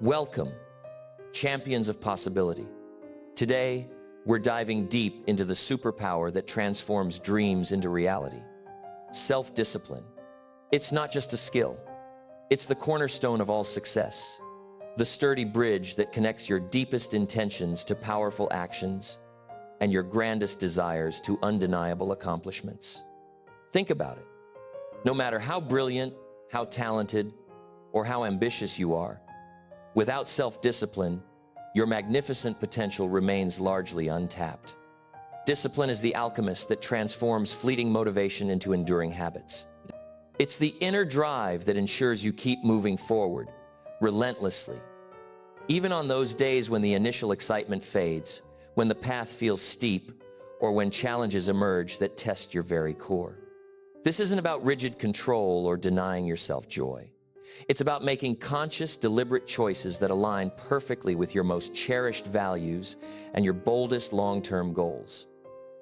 Welcome, champions of possibility. Today, we're diving deep into the superpower that transforms dreams into reality. Self-discipline. It's not just a skill. It's the cornerstone of all success. The sturdy bridge that connects your deepest intentions to powerful actions and your grandest desires to undeniable accomplishments. Think about it. No matter how brilliant, how talented, or how ambitious you are, without self-discipline, your magnificent potential remains largely untapped. Discipline is the alchemist that transforms fleeting motivation into enduring habits. It's the inner drive that ensures you keep moving forward, relentlessly. Even on those days when the initial excitement fades, when the path feels steep, or when challenges emerge that test your very core. This isn't about rigid control or denying yourself joy. It's about making conscious, deliberate choices that align perfectly with your most cherished values and your boldest long-term goals.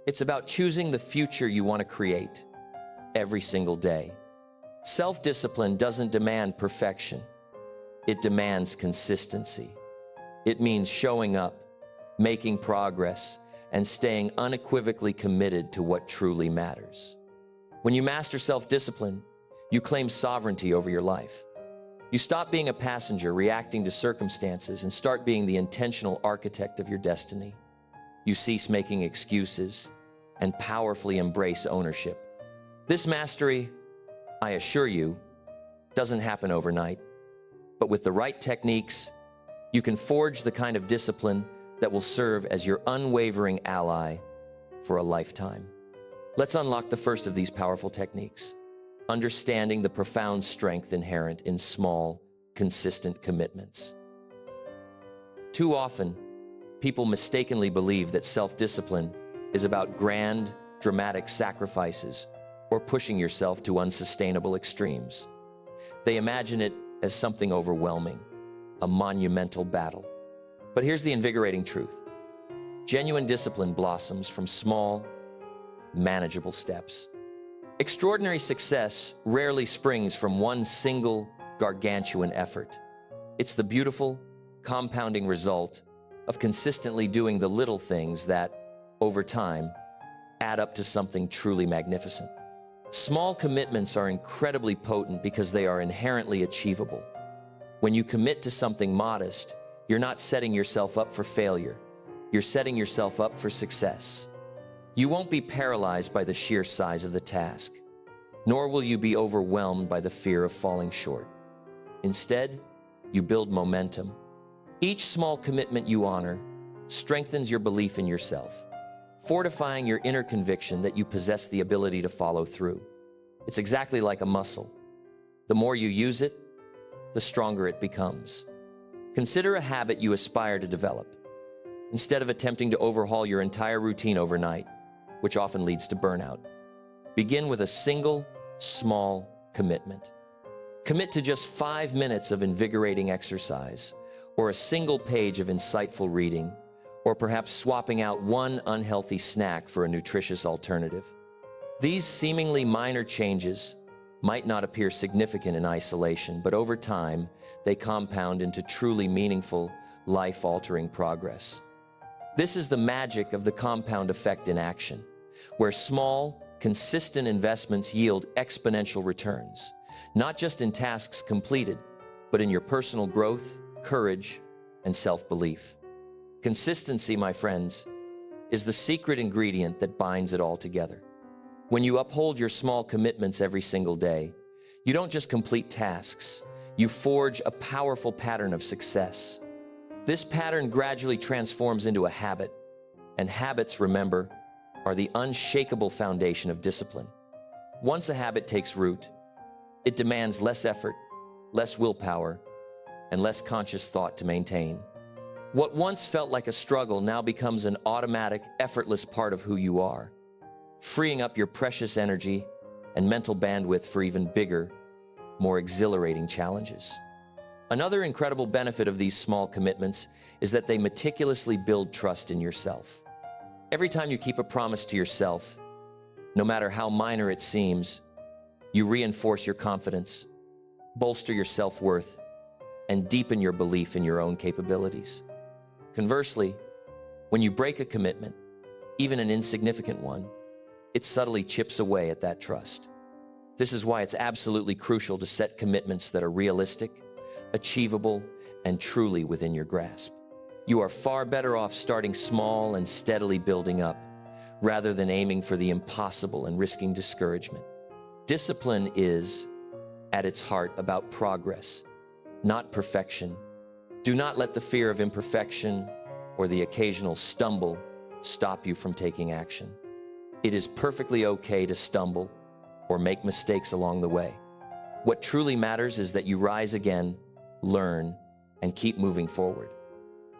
It's about choosing the future you want to create every single day. Self-discipline doesn't demand perfection. It demands consistency. It means showing up, making progress, and staying unequivocally committed to what truly matters. When you master self-discipline, you claim sovereignty over your life. You stop being a passenger reacting to circumstances and start being the intentional architect of your destiny. You cease making excuses and powerfully embrace ownership. This mastery, I assure you, doesn't happen overnight. But with the right techniques, you can forge the kind of discipline that will serve as your unwavering ally for a lifetime. Let's unlock the first of these powerful techniques. Understanding the profound strength inherent in small, consistent commitments. Too often, people mistakenly believe that self-discipline is about grand, dramatic sacrifices or pushing yourself to unsustainable extremes. They imagine it as something overwhelming, a monumental battle. But here's the invigorating truth. Genuine discipline blossoms from small, manageable steps. Extraordinary success rarely springs from one single, gargantuan effort. It's the beautiful, compounding result of consistently doing the little things that, over time, add up to something truly magnificent. Small commitments are incredibly potent because they are inherently achievable. When you commit to something modest, you're not setting yourself up for failure. You're setting yourself up for success. You won't be paralyzed by the sheer size of the task, nor will you be overwhelmed by the fear of falling short. Instead, you build momentum. Each small commitment you honor strengthens your belief in yourself, fortifying your inner conviction that you possess the ability to follow through. It's exactly like a muscle. The more you use it, the stronger it becomes. Consider a habit you aspire to develop. Instead of attempting to overhaul your entire routine overnight, which often leads to burnout, begin with a single, small commitment. Commit to just 5 minutes of invigorating exercise, or a single page of insightful reading, or perhaps swapping out one unhealthy snack for a nutritious alternative. These seemingly minor changes might not appear significant in isolation, but over time, they compound into truly meaningful, life-altering progress. This is the magic of the compound effect in action, where small, consistent investments yield exponential returns, not just in tasks completed, but in your personal growth, courage, and self-belief. Consistency, my friends, is the secret ingredient that binds it all together. When you uphold your small commitments every single day, you don't just complete tasks, you forge a powerful pattern of success. This pattern gradually transforms into a habit, and habits, remember, are the unshakable foundation of discipline. Once a habit takes root, it demands less effort, less willpower, and less conscious thought to maintain. What once felt like a struggle now becomes an automatic, effortless part of who you are, freeing up your precious energy and mental bandwidth for even bigger, more exhilarating challenges. Another incredible benefit of these small commitments is that they meticulously build trust in yourself. Every time you keep a promise to yourself, no matter how minor it seems, you reinforce your confidence, bolster your self-worth, and deepen your belief in your own capabilities. Conversely, when you break a commitment, even an insignificant one, it subtly chips away at that trust. This is why it's absolutely crucial to set commitments that are realistic, achievable, and truly within your grasp. You are far better off starting small and steadily building up, rather than aiming for the impossible and risking discouragement. Discipline is, at its heart, about progress, not perfection. Do not let the fear of imperfection or the occasional stumble stop you from taking action. It is perfectly okay to stumble or make mistakes along the way. What truly matters is that you rise again, learn, and keep moving forward.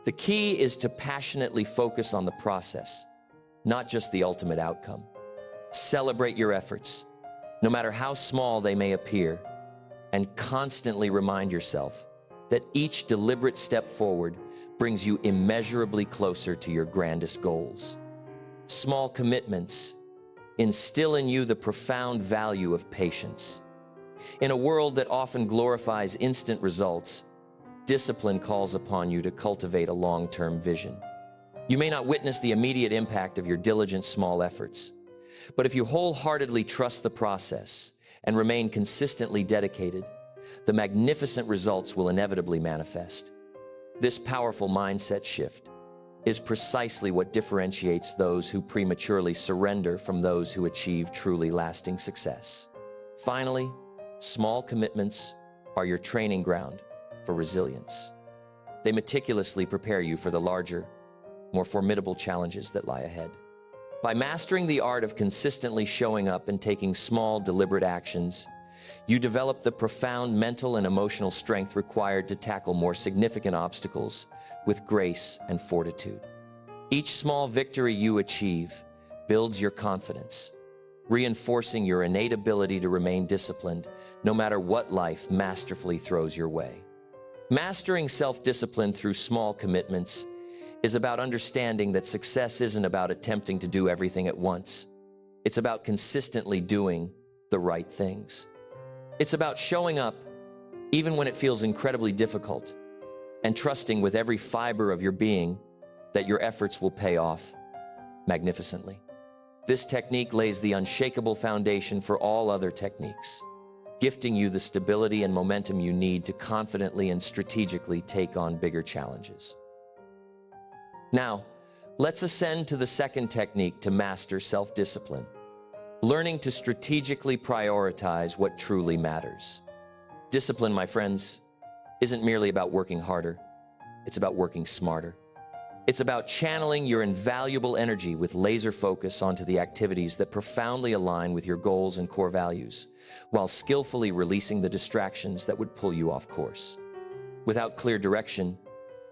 The key is to passionately focus on the process, not just the ultimate outcome. Celebrate your efforts, no matter how small they may appear, and constantly remind yourself that each deliberate step forward brings you immeasurably closer to your grandest goals. Small commitments instill in you the profound value of patience. In a world that often glorifies instant results, discipline calls upon you to cultivate a long-term vision. You may not witness the immediate impact of your diligent small efforts, but if you wholeheartedly trust the process and remain consistently dedicated, the magnificent results will inevitably manifest. This powerful mindset shift is precisely what differentiates those who prematurely surrender from those who achieve truly lasting success. Finally, small commitments are your training ground for resilience. They meticulously prepare you for the larger, more formidable challenges that lie ahead. By mastering the art of consistently showing up and taking small, deliberate actions, you develop the profound mental and emotional strength required to tackle more significant obstacles with grace and fortitude. Each small victory you achieve builds your confidence, reinforcing your innate ability to remain disciplined no matter what life masterfully throws your way. Mastering self-discipline through small commitments is about understanding that success isn't about attempting to do everything at once. It's about consistently doing the right things. It's about showing up even when it feels incredibly difficult and trusting with every fiber of your being that your efforts will pay off magnificently. This technique lays the unshakable foundation for all other techniques, gifting you the stability and momentum you need to confidently and strategically take on bigger challenges. Now, let's ascend to the second technique to master self-discipline, learning to strategically prioritize what truly matters. Discipline, my friends, isn't merely about working harder. It's about working smarter. It's about channeling your invaluable energy with laser focus onto the activities that profoundly align with your goals and core values, while skillfully releasing the distractions that would pull you off course. Without clear direction,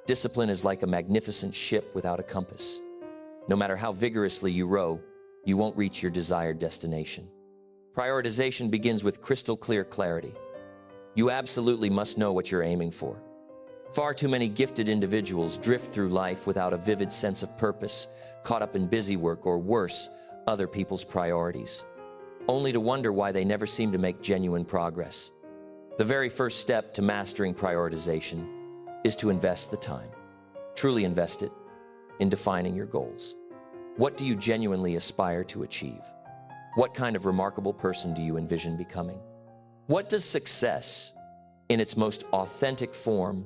discipline is like a magnificent ship without a compass. No matter how vigorously you row, you won't reach your desired destination. Prioritization begins with crystal clear clarity. You absolutely must know what you're aiming for. Far too many gifted individuals drift through life without a vivid sense of purpose, caught up in busy work or worse, other people's priorities, only to wonder why they never seem to make genuine progress. The very first step to mastering prioritization is to invest the time. Truly invest it in defining your goals. What do you genuinely aspire to achieve? What kind of remarkable person do you envision becoming? What does success, in its most authentic form,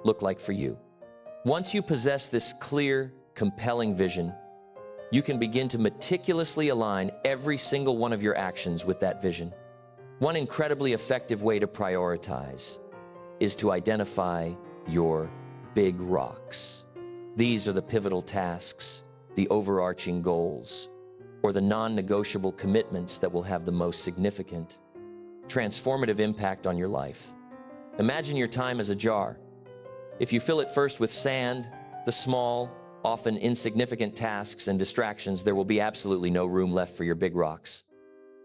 look like for you? Once you possess this clear, compelling vision, you can begin to meticulously align every single one of your actions with that vision. One incredibly effective way to prioritize is to identify your big rocks. These are the pivotal tasks, the overarching goals, or the non-negotiable commitments that will have the most significant, transformative impact on your life. Imagine your time as a jar. If you fill it first with sand, the small, often insignificant tasks and distractions, there will be absolutely no room left for your big rocks.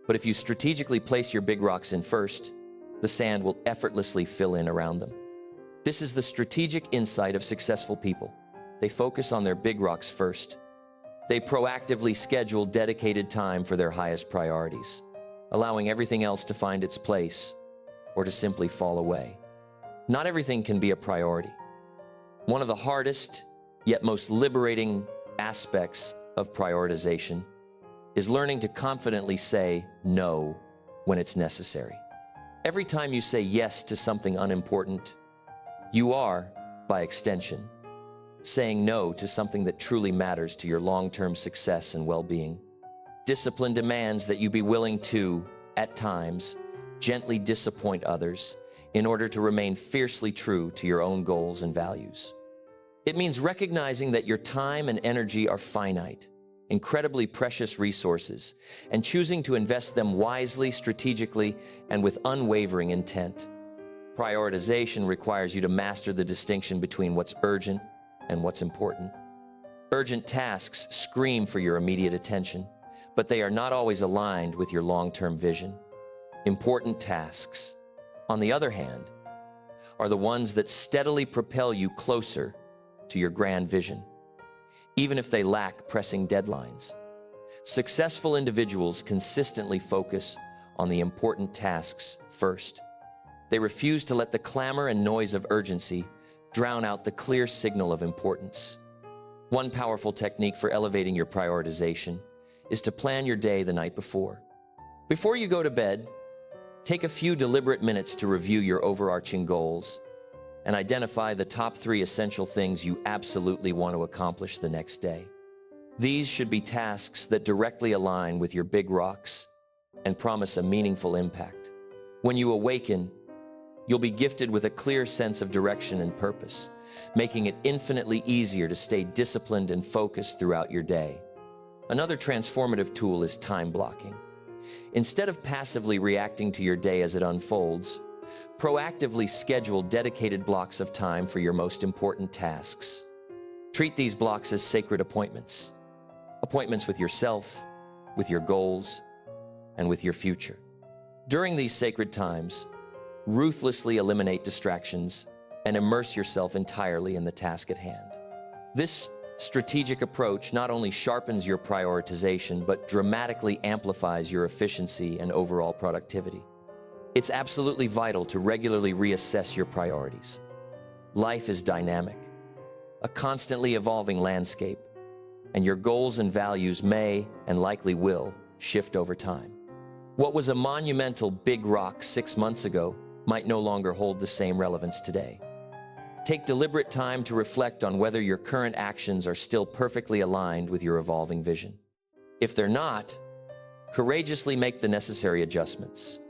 But if you strategically place your big rocks in first, the sand will effortlessly fill in around them. This is the strategic insight of successful people. They focus on their big rocks first. They proactively schedule dedicated time for their highest priorities, allowing everything else to find its place or to simply fall away. Not everything can be a priority. One of the hardest, yet most liberating aspects of prioritization is learning to confidently say no when it's necessary. Every time you say yes to something unimportant, you are, by extension, saying no to something that truly matters to your long-term success and well-being. Discipline demands that you be willing to, at times, gently disappoint others in order to remain fiercely true to your own goals and values. It means recognizing that your time and energy are finite, incredibly precious resources, and choosing to invest them wisely, strategically, and with unwavering intent. Prioritization requires you to master the distinction between what's urgent and what's important. Urgent tasks scream for your immediate attention, but they are not always aligned with your long-term vision. Important tasks, on the other hand, are the ones that steadily propel you closer to your grand vision, even if they lack pressing deadlines. Successful individuals consistently focus on the important tasks first. They refuse to let the clamor and noise of urgency drown out the clear signal of importance. One powerful technique for elevating your prioritization is to plan your day the night before. Before you go to bed, take a few deliberate minutes to review your overarching goals and identify the top 3 essential things you absolutely want to accomplish the next day. These should be tasks that directly align with your big rocks and promise a meaningful impact. When you awaken, you'll be gifted with a clear sense of direction and purpose, making it infinitely easier to stay disciplined and focused throughout your day. Another transformative tool is time blocking. Instead of passively reacting to your day as it unfolds, proactively schedule dedicated blocks of time for your most important tasks. Treat these blocks as sacred appointments. Appointments with yourself, with your goals, and with your future. During these sacred times, ruthlessly eliminate distractions and immerse yourself entirely in the task at hand. This strategic approach not only sharpens your prioritization, but dramatically amplifies your efficiency and overall productivity. It's absolutely vital to regularly reassess your priorities. Life is dynamic, a constantly evolving landscape, and your goals and values may, and likely will, shift over time. What was a monumental big rock 6 months ago might no longer hold the same relevance today. Take deliberate time to reflect on whether your current actions are still perfectly aligned with your evolving vision. If they're not, courageously make the necessary adjustments.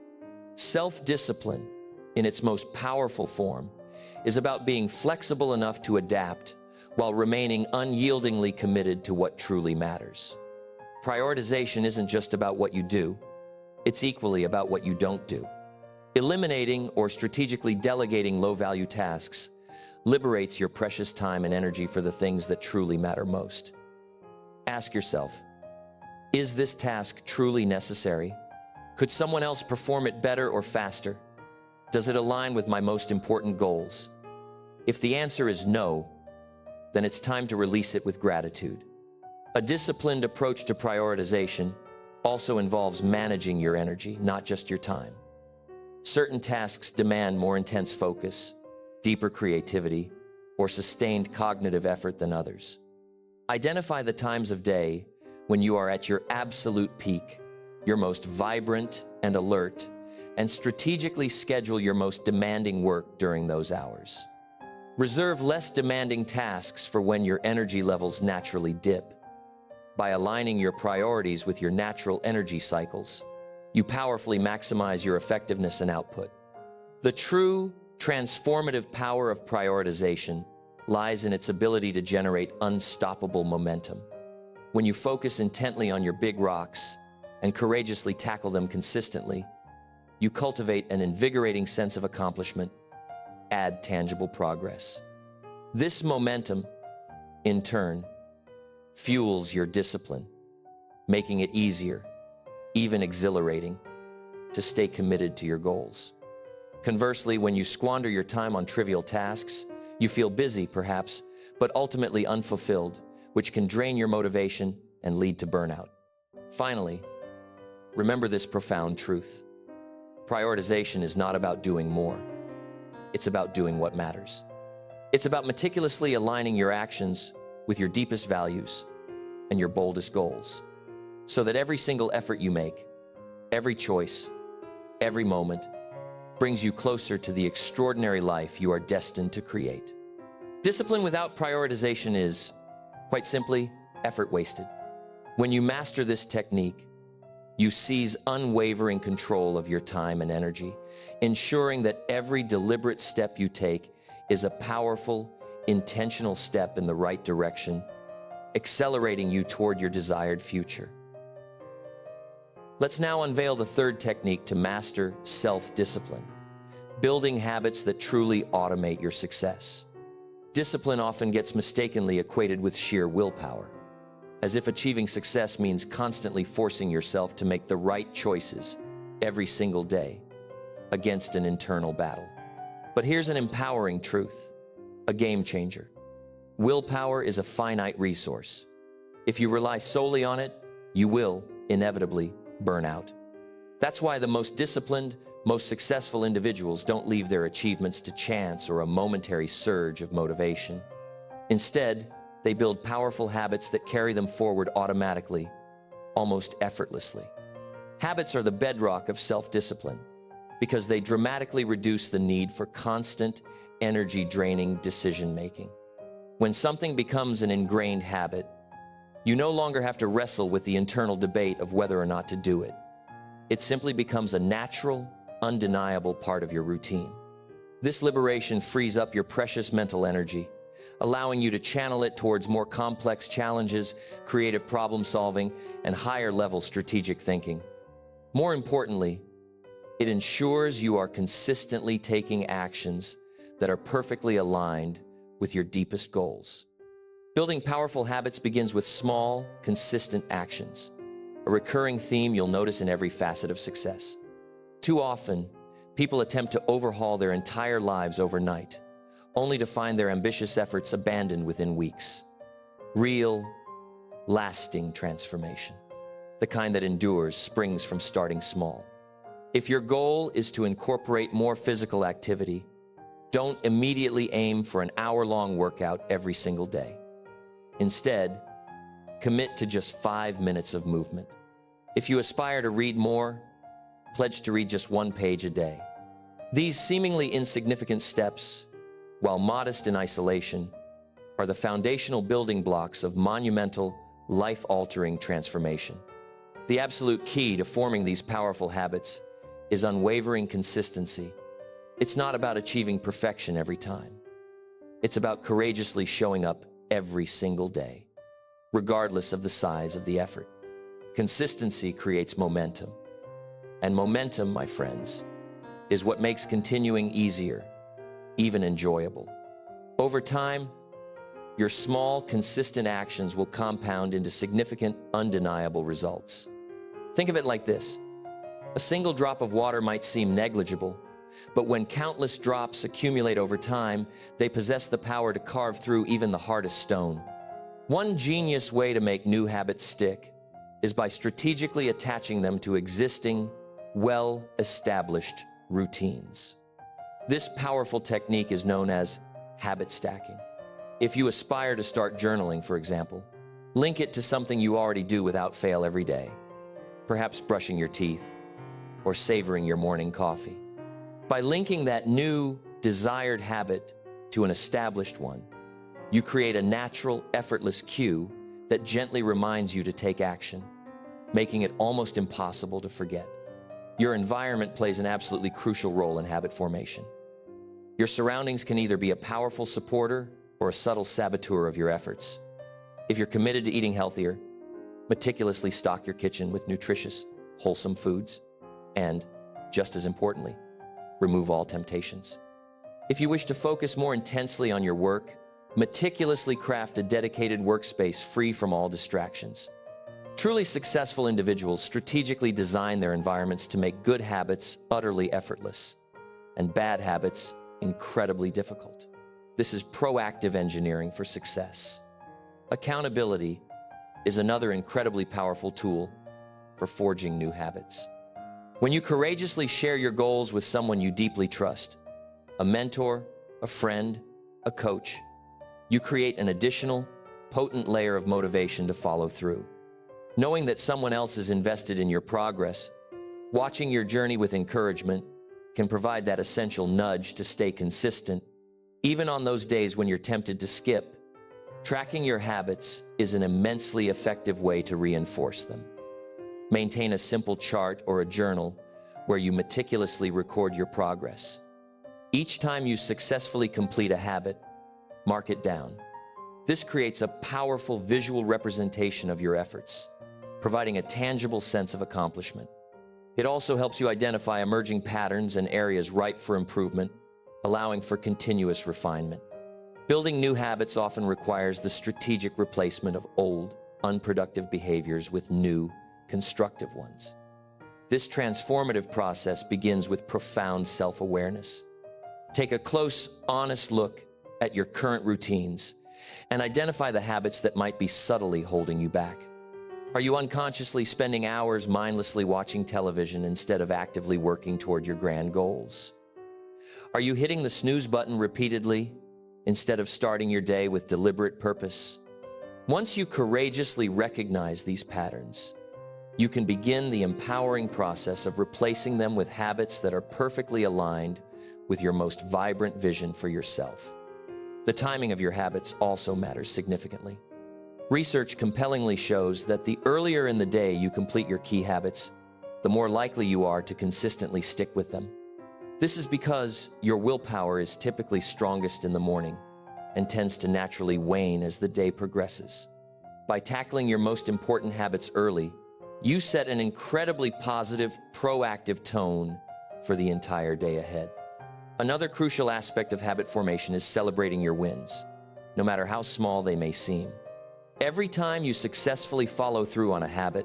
Self-discipline, in its most powerful form, is about being flexible enough to adapt while remaining unyieldingly committed to what truly matters. Prioritization isn't just about what you do, it's equally about what you don't do. Eliminating or strategically delegating low-value tasks liberates your precious time and energy for the things that truly matter most. Ask yourself, is this task truly necessary? Could someone else perform it better or faster? Does it align with my most important goals? If the answer is no, then it's time to release it with gratitude. A disciplined approach to prioritization also involves managing your energy, not just your time. Certain tasks demand more intense focus, deeper creativity, or sustained cognitive effort than others. Identify the times of day when you are at your absolute peak, your most vibrant and alert, and strategically schedule your most demanding work during those hours. Reserve less demanding tasks for when your energy levels naturally dip. By aligning your priorities with your natural energy cycles, you powerfully maximize your effectiveness and output. The true transformative power of prioritization lies in its ability to generate unstoppable momentum. When you focus intently on your big rocks and courageously tackle them consistently, you cultivate an invigorating sense of accomplishment, add tangible progress. This momentum, in turn, fuels your discipline, making it easier, even exhilarating, to stay committed to your goals. Conversely, when you squander your time on trivial tasks, you feel busy, perhaps, but ultimately unfulfilled, which can drain your motivation and lead to burnout. Finally, remember this profound truth. Prioritization is not about doing more. It's about doing what matters. It's about meticulously aligning your actions with your deepest values and your boldest goals, so that every single effort you make, every choice, every moment, brings you closer to the extraordinary life you are destined to create. Discipline without prioritization is, quite simply, effort wasted. When you master this technique, you seize unwavering control of your time and energy, ensuring that every deliberate step you take is a powerful, intentional step in the right direction, accelerating you toward your desired future. Let's now unveil the third technique to master self-discipline, building habits that truly automate your success. Discipline often gets mistakenly equated with sheer willpower, as if achieving success means constantly forcing yourself to make the right choices every single day against an internal battle. But here's an empowering truth, a game changer. Willpower is a finite resource. If you rely solely on it, you will inevitably burn out. That's why the most disciplined, most successful individuals don't leave their achievements to chance or a momentary surge of motivation. Instead, they build powerful habits that carry them forward automatically, almost effortlessly. Habits are the bedrock of self-discipline because they dramatically reduce the need for constant, energy-draining decision-making. When something becomes an ingrained habit, you no longer have to wrestle with the internal debate of whether or not to do it. It simply becomes a natural, undeniable part of your routine. This liberation frees up your precious mental energy, allowing you to channel it towards more complex challenges, creative problem solving, and higher-level strategic thinking. More importantly, it ensures you are consistently taking actions that are perfectly aligned with your deepest goals. Building powerful habits begins with small, consistent actions, a recurring theme you'll notice in every facet of success. Too often, people attempt to overhaul their entire lives overnight, only to find their ambitious efforts abandoned within weeks. Real, lasting transformation, the kind that endures, springs from starting small. If your goal is to incorporate more physical activity, don't immediately aim for an hour-long workout every single day. Instead, commit to just 5 minutes of movement. If you aspire to read more, pledge to read just 1 page a day. These seemingly insignificant steps, while modest in isolation, are the foundational building blocks of monumental, life-altering transformation. The absolute key to forming these powerful habits is unwavering consistency. It's not about achieving perfection every time. It's about courageously showing up every single day, regardless of the size of the effort. Consistency creates momentum. And momentum, my friends, is what makes continuing easier, even enjoyable. Over time, your small, consistent actions will compound into significant, undeniable results. Think of it like this. A single drop of water might seem negligible, but when countless drops accumulate over time, they possess the power to carve through even the hardest stone. One genius way to make new habits stick is by strategically attaching them to existing, well-established routines. This powerful technique is known as habit stacking. If you aspire to start journaling, for example, link it to something you already do without fail every day, perhaps brushing your teeth or savoring your morning coffee. By linking that new, desired habit to an established one, you create a natural, effortless cue that gently reminds you to take action, making it almost impossible to forget. Your environment plays an absolutely crucial role in habit formation. Your surroundings can either be a powerful supporter or a subtle saboteur of your efforts. If you're committed to eating healthier, meticulously stock your kitchen with nutritious, wholesome foods, and, just as importantly, remove all temptations. If you wish to focus more intensely on your work, meticulously craft a dedicated workspace free from all distractions. Truly successful individuals strategically design their environments to make good habits utterly effortless and bad habits incredibly difficult. This is proactive engineering for success. Accountability is another incredibly powerful tool for forging new habits. When you courageously share your goals with someone you deeply trust, a mentor, a friend, a coach, you create an additional, potent layer of motivation to follow through. Knowing that someone else is invested in your progress, watching your journey with encouragement, can provide that essential nudge to stay consistent, even on those days when you're tempted to skip. Tracking your habits is an immensely effective way to reinforce them. Maintain a simple chart or a journal where you meticulously record your progress. Each time you successfully complete a habit, mark it down. This creates a powerful visual representation of your efforts, providing a tangible sense of accomplishment. It also helps you identify emerging patterns and areas ripe for improvement, allowing for continuous refinement. Building new habits often requires the strategic replacement of old, unproductive behaviors with new, constructive ones. This transformative process begins with profound self-awareness. Take a close, honest look at your current routines and identify the habits that might be subtly holding you back. Are you unconsciously spending hours mindlessly watching television instead of actively working toward your grand goals? Are you hitting the snooze button repeatedly instead of starting your day with deliberate purpose? Once you courageously recognize these patterns, you can begin the empowering process of replacing them with habits that are perfectly aligned with your most vibrant vision for yourself. The timing of your habits also matters significantly. Research compellingly shows that the earlier in the day you complete your key habits, the more likely you are to consistently stick with them. This is because your willpower is typically strongest in the morning and tends to naturally wane as the day progresses. By tackling your most important habits early, you set an incredibly positive, proactive tone for the entire day ahead. Another crucial aspect of habit formation is celebrating your wins, no matter how small they may seem. Every time you successfully follow through on a habit,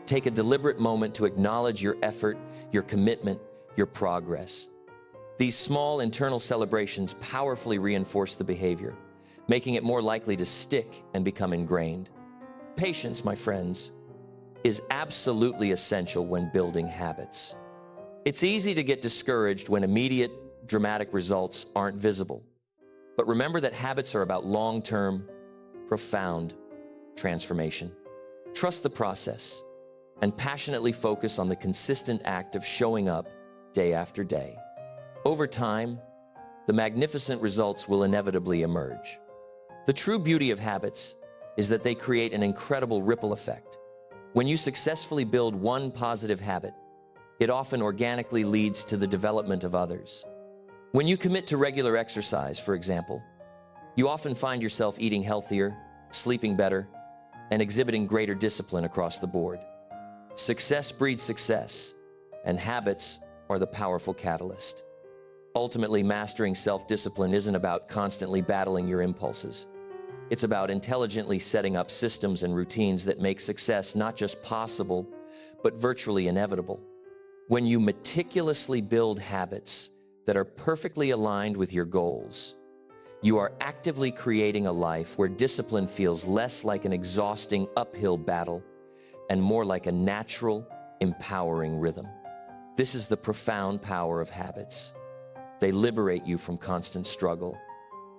take a deliberate moment to acknowledge your effort, your commitment, your progress. These small internal celebrations powerfully reinforce the behavior, making it more likely to stick and become ingrained. Patience, my friends, is absolutely essential when building habits. It's easy to get discouraged when immediate, dramatic results aren't visible. But remember that habits are about long-term, profound transformation. Trust the process and passionately focus on the consistent act of showing up day after day. Over time, the magnificent results will inevitably emerge. The true beauty of habits is that they create an incredible ripple effect. When you successfully build one positive habit, it often organically leads to the development of others. When you commit to regular exercise, for example, you often find yourself eating healthier, sleeping better, and exhibiting greater discipline across the board. Success breeds success, and habits are the powerful catalyst. Ultimately, mastering self-discipline isn't about constantly battling your impulses. It's about intelligently setting up systems and routines that make success not just possible, but virtually inevitable. When you meticulously build habits that are perfectly aligned with your goals, you are actively creating a life where discipline feels less like an exhausting uphill battle and more like a natural, empowering rhythm. This is the profound power of habits. They liberate you from constant struggle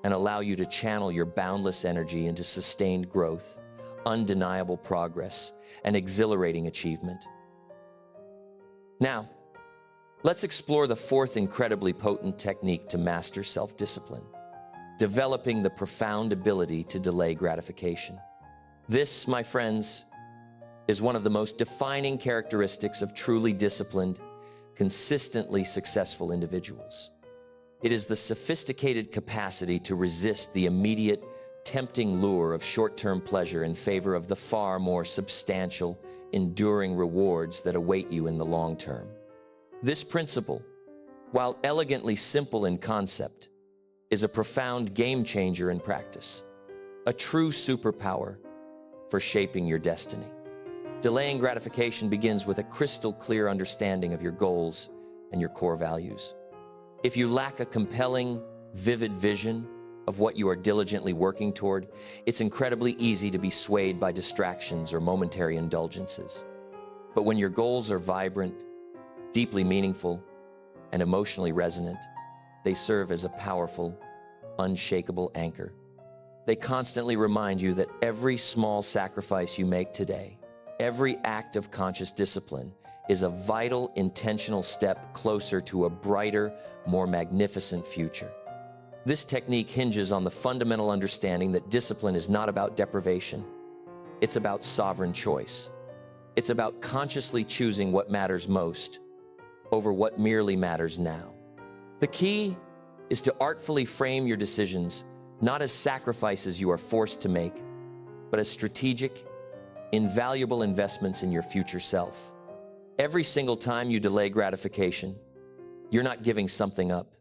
and allow you to channel your boundless energy into sustained growth, undeniable progress, and exhilarating achievement. Now, let's explore the fourth incredibly potent technique to master self-discipline: developing the profound ability to delay gratification. This, my friends, is one of the most defining characteristics of truly disciplined, consistently successful individuals. It is the sophisticated capacity to resist the immediate, tempting lure of short-term pleasure in favor of the far more substantial, enduring rewards that await you in the long term. This principle, while elegantly simple in concept, is a profound game changer in practice, a true superpower for shaping your destiny. Delaying gratification begins with a crystal clear understanding of your goals and your core values. If you lack a compelling, vivid vision of what you are diligently working toward, it's incredibly easy to be swayed by distractions or momentary indulgences. But when your goals are vibrant, deeply meaningful, and emotionally resonant, they serve as a powerful, unshakable anchor. They constantly remind you that every small sacrifice you make today, every act of conscious discipline, is a vital, intentional step closer to a brighter, more magnificent future. This technique hinges on the fundamental understanding that discipline is not about deprivation. It's about sovereign choice. It's about consciously choosing what matters most over what merely matters now. The key is to artfully frame your decisions not as sacrifices you are forced to make, but as strategic, invaluable investments in your future self. Every single time you delay gratification, you're not giving something up.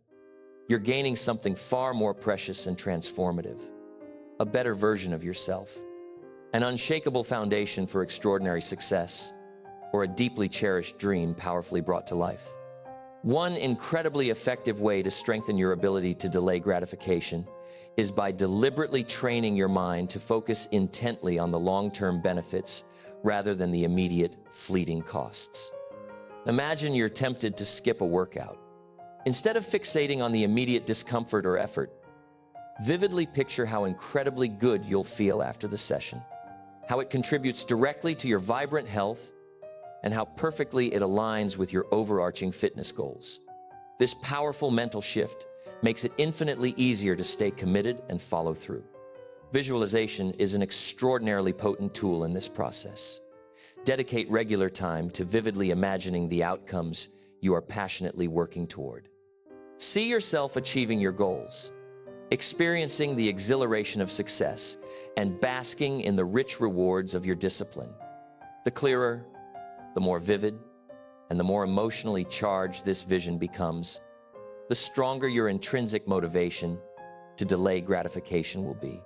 You're gaining something far more precious and transformative, a better version of yourself, an unshakable foundation for extraordinary success, or a deeply cherished dream powerfully brought to life. One incredibly effective way to strengthen your ability to delay gratification is by deliberately training your mind to focus intently on the long-term benefits rather than the immediate, fleeting costs. Imagine you're tempted to skip a workout. Instead of fixating on the immediate discomfort or effort, vividly picture how incredibly good you'll feel after the session, how it contributes directly to your vibrant health, and how perfectly it aligns with your overarching fitness goals. This powerful mental shift makes it infinitely easier to stay committed and follow through. Visualization is an extraordinarily potent tool in this process. Dedicate regular time to vividly imagining the outcomes you are passionately working toward. See yourself achieving your goals, experiencing the exhilaration of success, and basking in the rich rewards of your discipline. The clearer, the more vivid, and the more emotionally charged this vision becomes, the stronger your intrinsic motivation to delay gratification will be.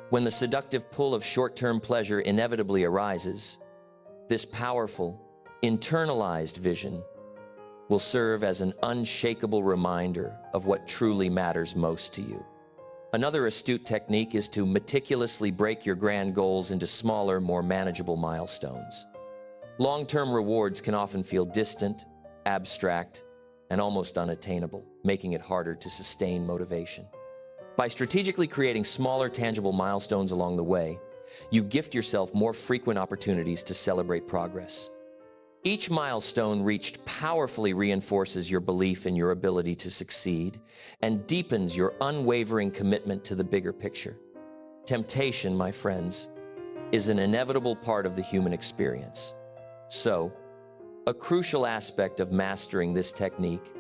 When the seductive pull of short-term pleasure inevitably arises, this powerful, internalized vision will serve as an unshakable reminder of what truly matters most to you. Another astute technique is to meticulously break your grand goals into smaller, more manageable milestones. Long-term rewards can often feel distant, abstract, and almost unattainable, making it harder to sustain motivation. By strategically creating smaller, tangible milestones along the way, you gift yourself more frequent opportunities to celebrate progress. Each milestone reached powerfully reinforces your belief in your ability to succeed and deepens your unwavering commitment to the bigger picture. Temptation, my friends, is an inevitable part of the human experience. So, a crucial aspect of mastering this technique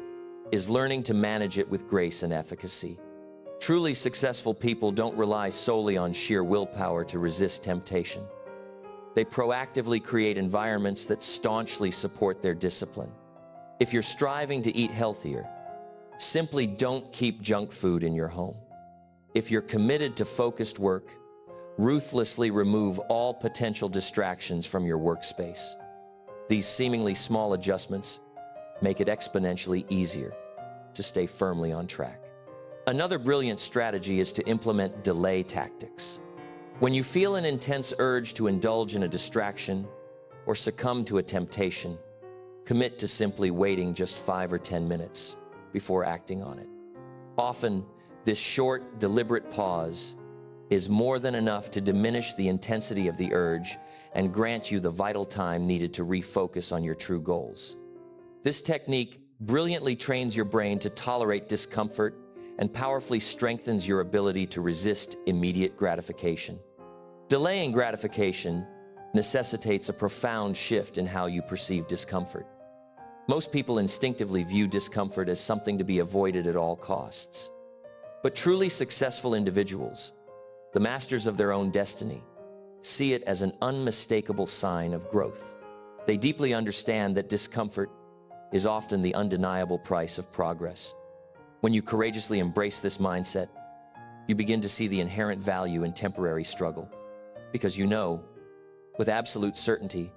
is learning to manage it with grace and efficacy. Truly successful people don't rely solely on sheer willpower to resist temptation. They proactively create environments that staunchly support their discipline. If you're striving to eat healthier, simply don't keep junk food in your home. If you're committed to focused work, ruthlessly remove all potential distractions from your workspace. These seemingly small adjustments make it exponentially easier to stay firmly on track. Another brilliant strategy is to implement delay tactics. When you feel an intense urge to indulge in a distraction or succumb to a temptation, commit to simply waiting just 5 or 10 minutes before acting on it. Often, this short, deliberate pause is more than enough to diminish the intensity of the urge and grant you the vital time needed to refocus on your true goals. This technique brilliantly trains your brain to tolerate discomfort and powerfully strengthens your ability to resist immediate gratification. Delaying gratification necessitates a profound shift in how you perceive discomfort. Most people instinctively view discomfort as something to be avoided at all costs. But truly successful individuals, the masters of their own destiny, see it as an unmistakable sign of growth. They deeply understand that discomfort is often the undeniable price of progress. When you courageously embrace this mindset, you begin to see the inherent value in temporary struggle, because you know, with absolute certainty,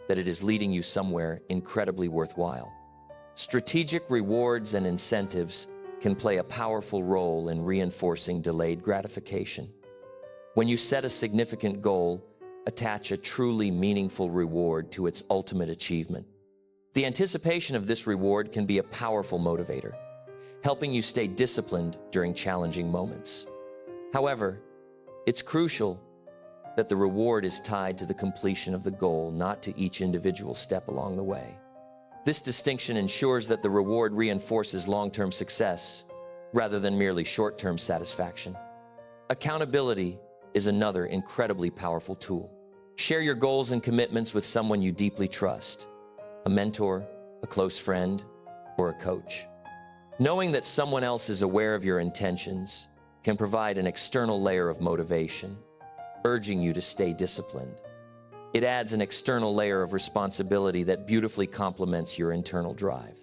that it is leading you somewhere incredibly worthwhile. Strategic rewards and incentives can play a powerful role in reinforcing delayed gratification. When you set a significant goal, attach a truly meaningful reward to its ultimate achievement. The anticipation of this reward can be a powerful motivator, helping you stay disciplined during challenging moments. However, it's crucial that the reward is tied to the completion of the goal, not to each individual step along the way. This distinction ensures that the reward reinforces long-term success rather than merely short-term satisfaction. Accountability is another incredibly powerful tool. Share your goals and commitments with someone you deeply trust, a mentor, a close friend, or a coach. Knowing that someone else is aware of your intentions can provide an external layer of motivation, urging you to stay disciplined. It adds an external layer of responsibility that beautifully complements your internal drive.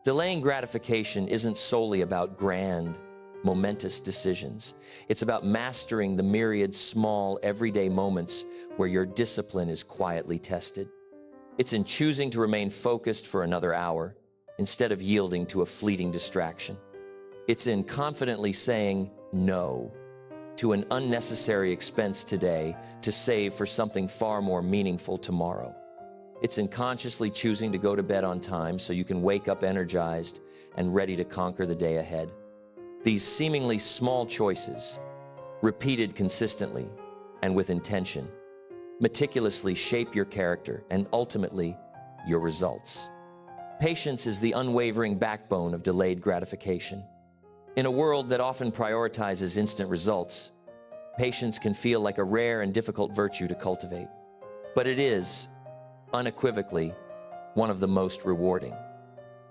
Delaying gratification isn't solely about grand, momentous decisions. It's about mastering the myriad small, everyday moments where your discipline is quietly tested. It's in choosing to remain focused for another hour instead of yielding to a fleeting distraction. It's in confidently saying no to an unnecessary expense today to save for something far more meaningful tomorrow. It's in consciously choosing to go to bed on time so you can wake up energized and ready to conquer the day ahead. These seemingly small choices, repeated consistently and with intention, meticulously shape your character and ultimately your results. Patience is the unwavering backbone of delayed gratification. In a world that often prioritizes instant results, patience can feel like a rare and difficult virtue to cultivate. But it is, unequivocally, one of the most rewarding.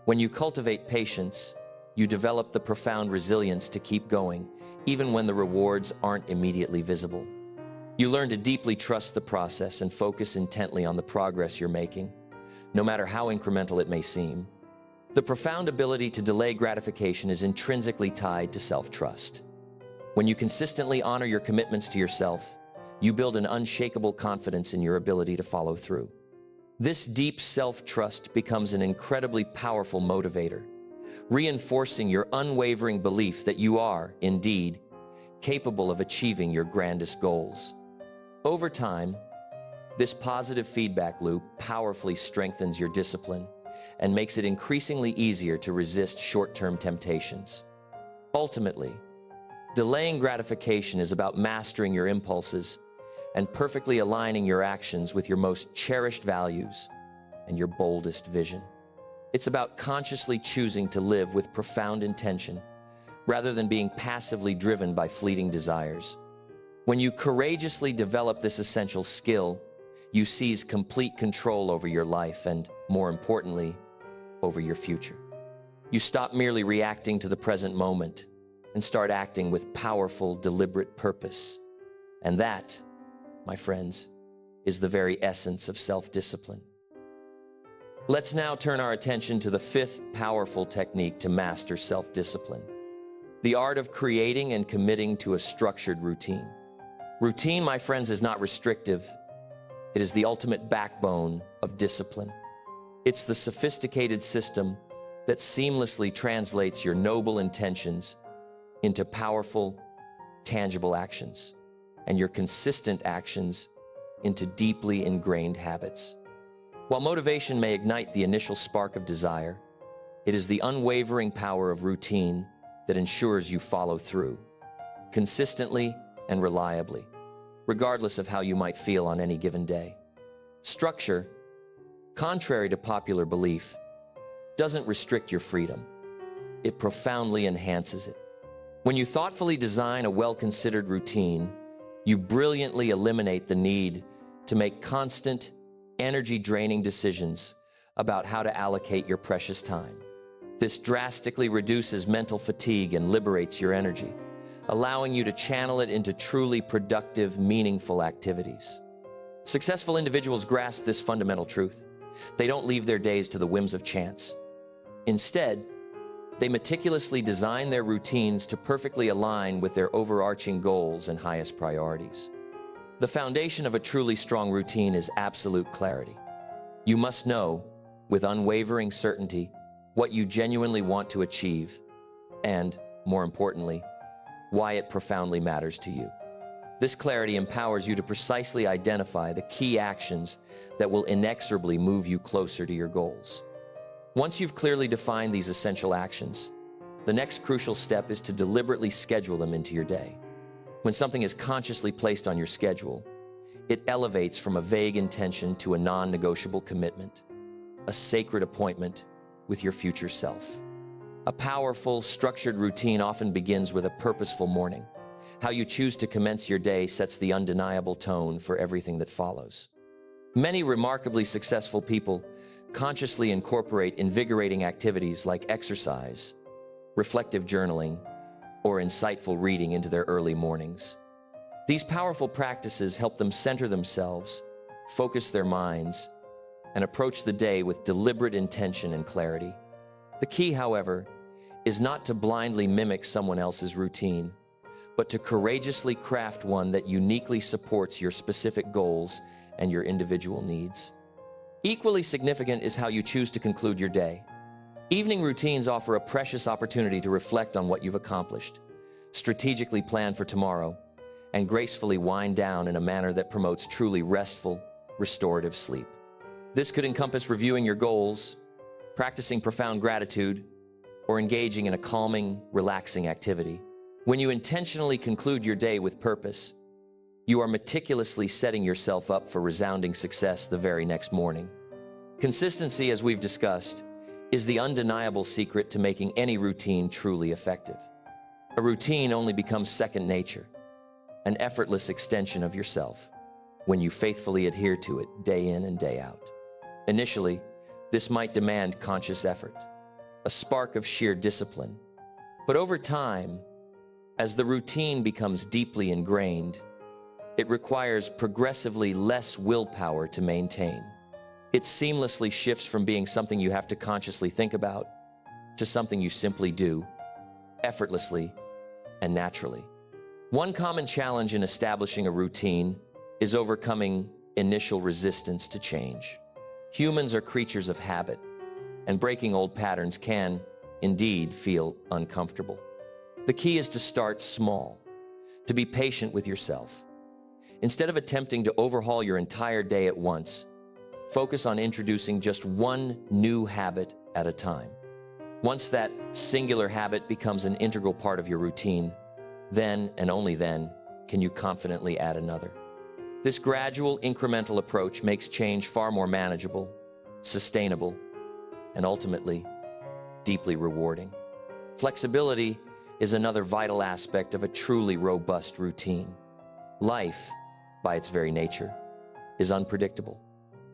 When you cultivate patience, you develop the profound resilience to keep going, even when the rewards aren't immediately visible. You learn to deeply trust the process and focus intently on the progress you're making, no matter how incremental it may seem. The profound ability to delay gratification is intrinsically tied to self-trust. When you consistently honor your commitments to yourself, you build an unshakable confidence in your ability to follow through. This deep self-trust becomes an incredibly powerful motivator, reinforcing your unwavering belief that you are, indeed, capable of achieving your grandest goals. Over time, this positive feedback loop powerfully strengthens your discipline and makes it increasingly easier to resist short-term temptations. Ultimately, delaying gratification is about mastering your impulses and perfectly aligning your actions with your most cherished values and your boldest vision. It's about consciously choosing to live with profound intention rather than being passively driven by fleeting desires. When you courageously develop this essential skill, you seize complete control over your life and, more importantly, over your future. You stop merely reacting to the present moment and start acting with powerful, deliberate purpose. And that, my friends, is the very essence of self-discipline. Let's now turn our attention to the fifth powerful technique to master self-discipline: the art of creating and committing to a structured routine. Routine, my friends, is not restrictive. It is the ultimate backbone of discipline. It's the sophisticated system that seamlessly translates your noble intentions into powerful, tangible actions, and your consistent actions into deeply ingrained habits. While motivation may ignite the initial spark of desire, it is the unwavering power of routine that ensures you follow through, consistently and reliably, regardless of how you might feel on any given day. Structure, contrary to popular belief, doesn't restrict your freedom. It profoundly enhances it. When you thoughtfully design a well-considered routine, you brilliantly eliminate the need to make constant, energy-draining decisions about how to allocate your precious time. This drastically reduces mental fatigue and liberates your energy, allowing you to channel it into truly productive, meaningful activities. Successful individuals grasp this fundamental truth. They don't leave their days to the whims of chance. Instead, they meticulously design their routines to perfectly align with their overarching goals and highest priorities. The foundation of a truly strong routine is absolute clarity. You must know, with unwavering certainty, what you genuinely want to achieve, and, more importantly, why it profoundly matters to you. This clarity empowers you to precisely identify the key actions that will inexorably move you closer to your goals. Once you've clearly defined these essential actions, The next crucial step is to deliberately schedule them into your day. When something is consciously placed on your schedule, it elevates from a vague intention to a non-negotiable commitment, a sacred appointment with your future self. A powerful, structured routine often begins with a purposeful morning. How you choose to commence your day sets the undeniable tone for everything that follows. Many remarkably successful people consciously incorporate invigorating activities like exercise, reflective journaling, or insightful reading into their early mornings. These powerful practices help them center themselves, focus their minds, and approach the day with deliberate intention and clarity. The key, however, is not to blindly mimic someone else's routine, but to courageously craft one that uniquely supports your specific goals and your individual needs. Equally significant is how you choose to conclude your day. Evening routines offer a precious opportunity to reflect on what you've accomplished, strategically plan for tomorrow, and gracefully wind down in a manner that promotes truly restful, restorative sleep. This could encompass reviewing your goals, practicing profound gratitude, or engaging in a calming, relaxing activity. When you intentionally conclude your day with purpose, you are meticulously setting yourself up for resounding success the very next morning. Consistency, as we've discussed, is the undeniable secret to making any routine truly effective. A routine only becomes second nature, an effortless extension of yourself, when you faithfully adhere to it day in and day out. Initially, this might demand conscious effort, a spark of sheer discipline. But over time, as the routine becomes deeply ingrained, it requires progressively less willpower to maintain. It seamlessly shifts from being something you have to consciously think about to something you simply do, effortlessly and naturally. One common challenge in establishing a routine is overcoming initial resistance to change. Humans are creatures of habit, and breaking old patterns can, indeed, feel uncomfortable. The key is to start small, to be patient with yourself. Instead of attempting to overhaul your entire day at once, focus on introducing just one new habit at a time. Once that singular habit becomes an integral part of your routine, then and only then can you confidently add another. This gradual, incremental approach makes change far more manageable, sustainable, and ultimately, deeply rewarding. Flexibility is another vital aspect of a truly robust routine. Life, by its very nature, is unpredictable,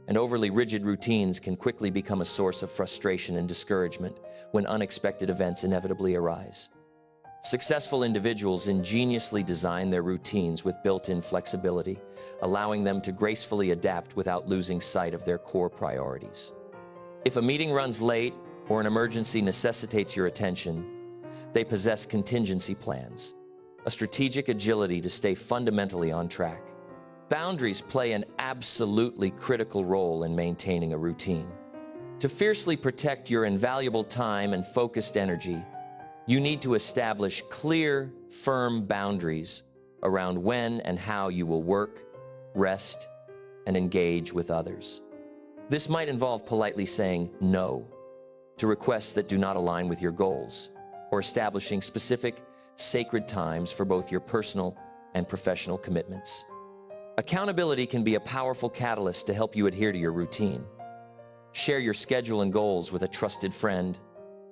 and overly rigid routines can quickly become a source of frustration and discouragement when unexpected events inevitably arise. Successful individuals ingeniously design their routines with built-in flexibility, allowing them to gracefully adapt without losing sight of their core priorities. If a meeting runs late or an emergency necessitates your attention, they possess contingency plans, a strategic agility to stay fundamentally on track. Boundaries play an absolutely critical role in maintaining a routine. To fiercely protect your invaluable time and focused energy, you need to establish clear, firm boundaries around when and how you will work, rest, and engage with others. This might involve politely saying no to requests that do not align with your goals, or establishing specific, sacred times for both your personal and professional commitments. Accountability can be a powerful catalyst to help you adhere to your routine. Share your schedule and goals with a trusted friend,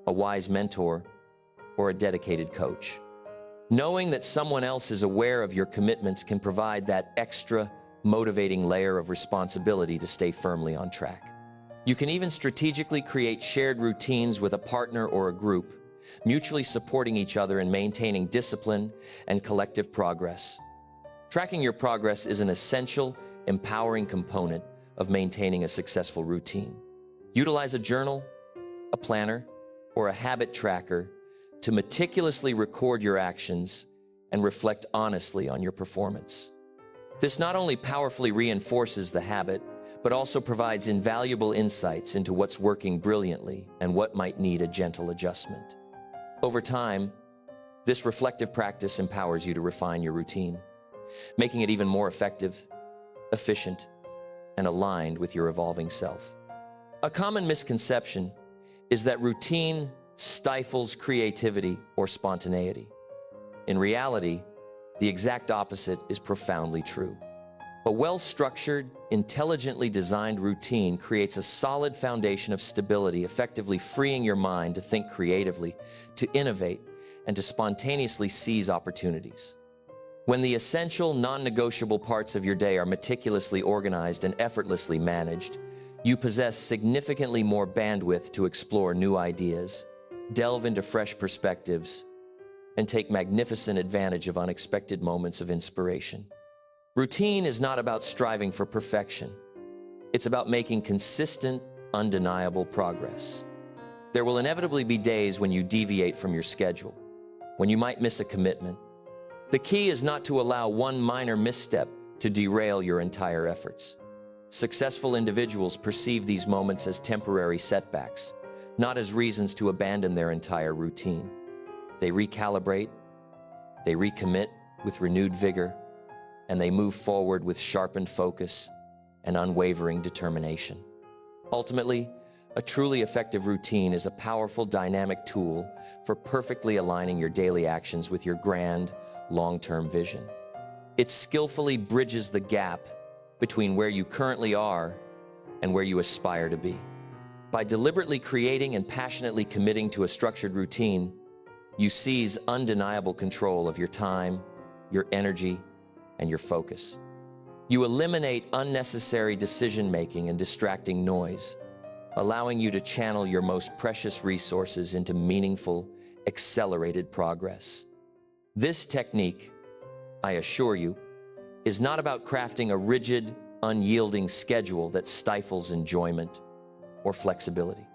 a wise mentor, or a dedicated coach. Knowing that someone else is aware of your commitments can provide that extra motivating layer of responsibility to stay firmly on track. You can even strategically create shared routines with a partner or a group, mutually supporting each other in maintaining discipline and collective progress. Tracking your progress is an essential, empowering component of maintaining a successful routine. Utilize a journal, a planner, or a habit tracker to meticulously record your actions and reflect honestly on your performance. This not only powerfully reinforces the habit, but also provides invaluable insights into what's working brilliantly and what might need a gentle adjustment. Over time, this reflective practice empowers you to refine your routine, making it even more effective, efficient, and aligned with your evolving self. A common misconception is that routine stifles creativity or spontaneity. In reality, the exact opposite is profoundly true. A well-structured, intelligently designed routine creates a solid foundation of stability, effectively freeing your mind to think creatively, to innovate, and to spontaneously seize opportunities. When the essential, non-negotiable parts of your day are meticulously organized and effortlessly managed, you possess significantly more bandwidth to explore new ideas, delve into fresh perspectives, and take magnificent advantage of unexpected moments of inspiration. Routine is not about striving for perfection. It's about making consistent, undeniable progress. There will inevitably be days when you deviate from your schedule, when you might miss a commitment. The key is not to allow one minor misstep to derail your entire efforts. Successful individuals perceive these moments as temporary setbacks, not as reasons to abandon their entire routine. They recalibrate, they recommit with renewed vigor, and they move forward with sharpened focus and unwavering determination. Ultimately, a truly effective routine is a powerful, dynamic tool for perfectly aligning your daily actions with your grand, long-term vision. It skillfully bridges the gap between where you currently are and where you aspire to be. By deliberately creating and passionately committing to a structured routine, you seize undeniable control of your time, your energy, and your focus. You eliminate unnecessary decision-making and distracting noise, allowing you to channel your most precious resources into meaningful, accelerated progress. This technique, I assure you, is not about crafting a rigid, unyielding schedule that stifles enjoyment or flexibility.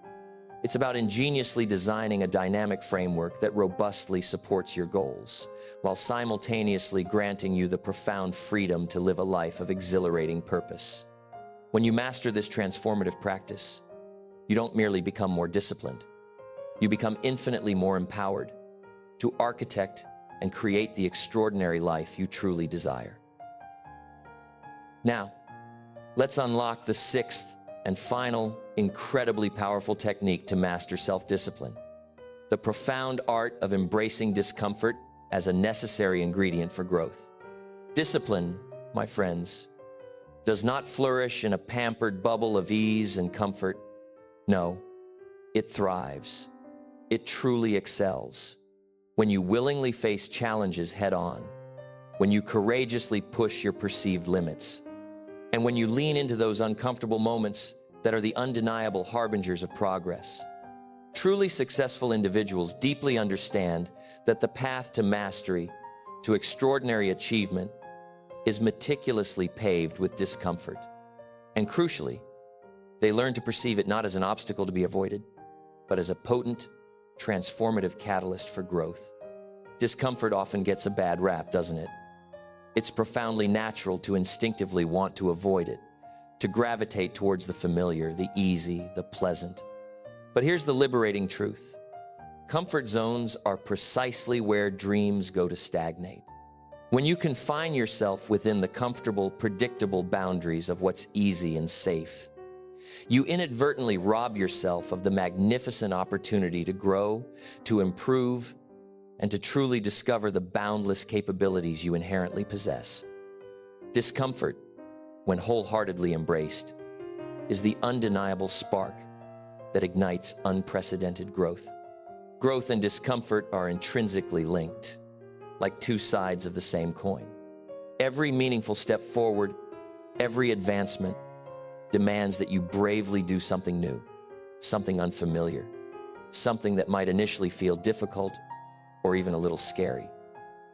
It's about ingeniously designing a dynamic framework that robustly supports your goals, while simultaneously granting you the profound freedom to live a life of exhilarating purpose. When you master this transformative practice, you don't merely become more disciplined. You become infinitely more empowered to architect and create the extraordinary life you truly desire. Now, let's unlock the sixth and final, incredibly powerful technique to master self-discipline: the profound art of embracing discomfort as a necessary ingredient for growth. Discipline, my friends, does not flourish in a pampered bubble of ease and comfort. No, it thrives. It truly excels when you willingly face challenges head-on, when you courageously push your perceived limits, and when you lean into those uncomfortable moments that are the undeniable harbingers of progress. Truly successful individuals deeply understand that the path to mastery, to extraordinary achievement, is meticulously paved with discomfort. And crucially, they learn to perceive it not as an obstacle to be avoided, but as a potent, transformative catalyst for growth. Discomfort often gets a bad rap, doesn't it? It's profoundly natural to instinctively want to avoid it, to gravitate towards the familiar, the easy, the pleasant. But here's the liberating truth. Comfort zones are precisely where dreams go to stagnate. When you confine yourself within the comfortable, predictable boundaries of what's easy and safe, you inadvertently rob yourself of the magnificent opportunity to grow, to improve, and to truly discover the boundless capabilities you inherently possess. Discomfort, when wholeheartedly embraced, is the undeniable spark that ignites unprecedented growth. Growth and discomfort are intrinsically linked, like two sides of the same coin. Every meaningful step forward, every advancement, demands that you bravely do something new, something unfamiliar, something that might initially feel difficult or even a little scary.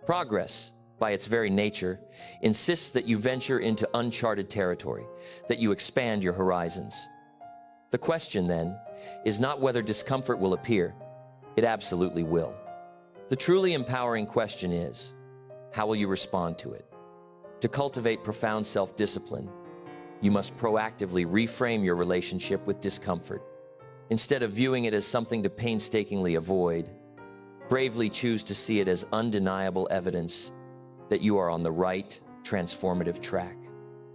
Progress, by its very nature, insists that you venture into uncharted territory, that you expand your horizons. The question, then, is not whether discomfort will appear. It absolutely will. The truly empowering question is, how will you respond to it? To cultivate profound self-discipline, you must proactively reframe your relationship with discomfort. Instead of viewing it as something to painstakingly avoid, bravely choose to see it as undeniable evidence that you are on the right, transformative track.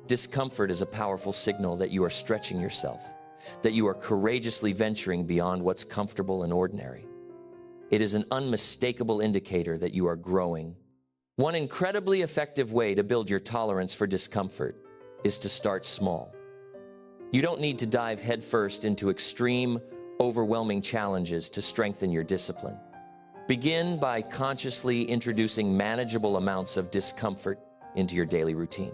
Discomfort is a powerful signal that you are stretching yourself, that you are courageously venturing beyond what's comfortable and ordinary. It is an unmistakable indicator that you are growing. One incredibly effective way to build your tolerance for discomfort is to start small. You don't need to dive headfirst into extreme, overwhelming challenges to strengthen your discipline. Begin by consciously introducing manageable amounts of discomfort into your daily routine.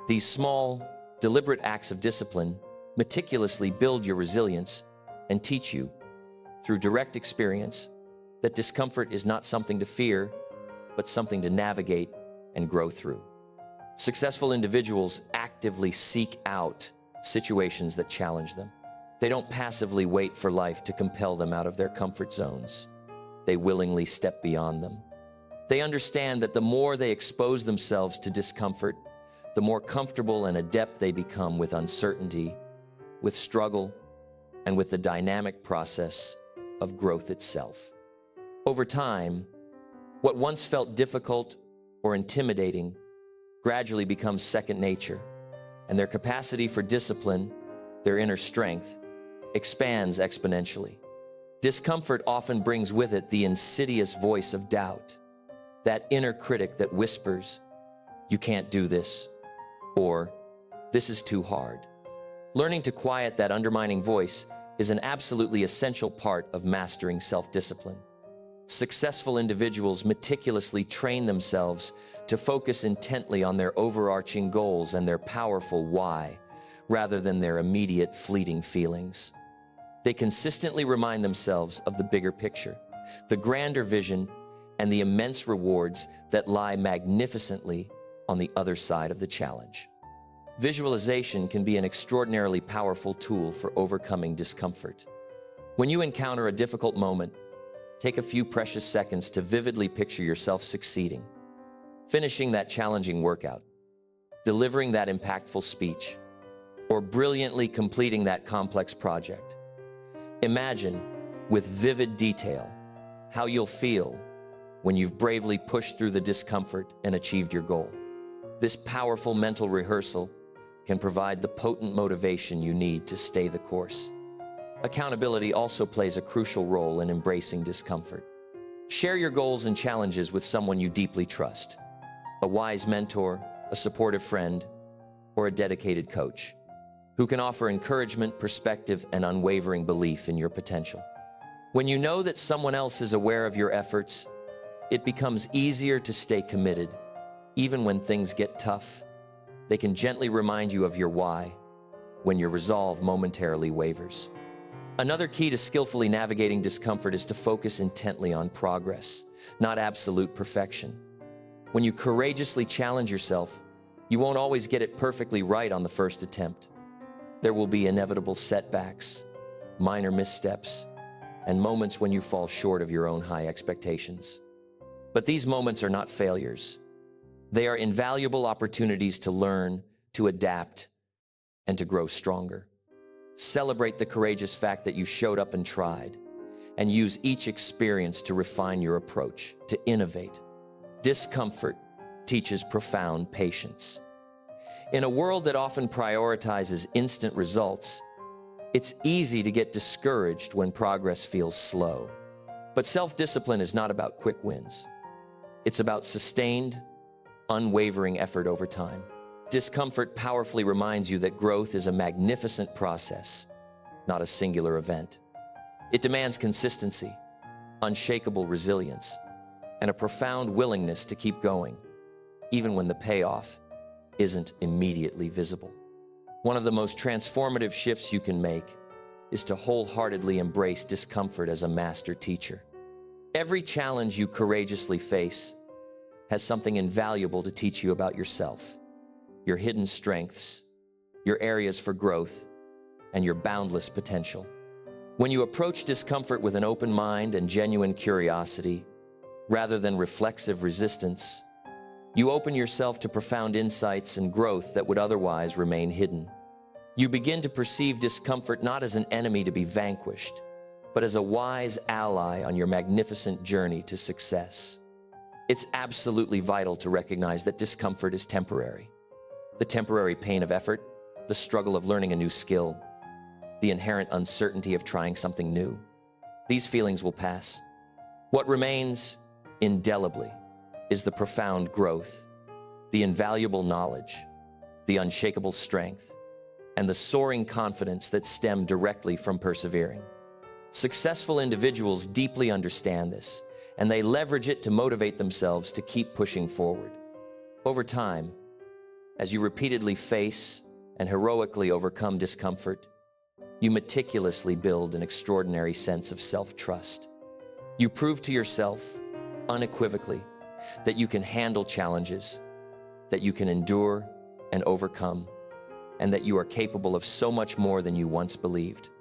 These small, deliberate acts of discipline meticulously build your resilience and teach you, through direct experience, that discomfort is not something to fear, but something to navigate and grow through. Successful individuals actively seek out situations that challenge them. They don't passively wait for life to compel them out of their comfort zones. They willingly step beyond them. They understand that the more they expose themselves to discomfort, the more comfortable and adept they become with uncertainty, with struggle, and with the dynamic process of growth itself. Over time, what once felt difficult or intimidating gradually becomes second nature, and their capacity for discipline, their inner strength, expands exponentially. Discomfort often brings with it the insidious voice of doubt, that inner critic that whispers, "You can't do this," or "This is too hard." Learning to quiet that undermining voice is an absolutely essential part of mastering self-discipline. Successful individuals meticulously train themselves to focus intently on their overarching goals and their powerful why, rather than their immediate fleeting feelings. They consistently remind themselves of the bigger picture, the grander vision, and the immense rewards that lie magnificently on the other side of the challenge. Visualization can be an extraordinarily powerful tool for overcoming discomfort. When you encounter a difficult moment, take a few precious seconds to vividly picture yourself succeeding, finishing that challenging workout, delivering that impactful speech, or brilliantly completing that complex project. Imagine, with vivid detail, how you'll feel when you've bravely pushed through the discomfort and achieved your goal. This powerful mental rehearsal can provide the potent motivation you need to stay the course. Accountability also plays a crucial role in embracing discomfort. Share your goals and challenges with someone you deeply trust, a wise mentor, a supportive friend, or a dedicated coach, who can offer encouragement, perspective, and unwavering belief in your potential. When you know that someone else is aware of your efforts, it becomes easier to stay committed, even when things get tough. They can gently remind you of your why when your resolve momentarily wavers. Another key to skillfully navigating discomfort is to focus intently on progress, not absolute perfection. When you courageously challenge yourself, you won't always get it perfectly right on the first attempt. There will be inevitable setbacks, minor missteps, and moments when you fall short of your own high expectations. But these moments are not failures. They are invaluable opportunities to learn, to adapt, and to grow stronger. Celebrate the courageous fact that you showed up and tried, and use each experience to refine your approach, to innovate. Discomfort teaches profound patience. In a world that often prioritizes instant results, it's easy to get discouraged when progress feels slow. But self-discipline is not about quick wins. It's about sustained, unwavering effort over time. Discomfort powerfully reminds you that growth is a magnificent process, not a singular event. It demands consistency, unshakable resilience, and a profound willingness to keep going, even when the payoff isn't immediately visible. One of the most transformative shifts you can make is to wholeheartedly embrace discomfort as a master teacher. Every challenge you courageously face has something invaluable to teach you about yourself, your hidden strengths, your areas for growth, and your boundless potential. When you approach discomfort with an open mind and genuine curiosity, rather than reflexive resistance, you open yourself to profound insights and growth that would otherwise remain hidden. You begin to perceive discomfort not as an enemy to be vanquished, but as a wise ally on your magnificent journey to success. It's absolutely vital to recognize that discomfort is temporary. The temporary pain of effort, the struggle of learning a new skill, the inherent uncertainty of trying something new. These feelings will pass. What remains indelibly is the profound growth, the invaluable knowledge, the unshakable strength, and the soaring confidence that stem directly from persevering. Successful individuals deeply understand this, and they leverage it to motivate themselves to keep pushing forward. Over time, as you repeatedly face and heroically overcome discomfort, you meticulously build an extraordinary sense of self-trust. You prove to yourself, unequivocally, that you can handle challenges, that you can endure and overcome, and that you are capable of so much more than you once believed.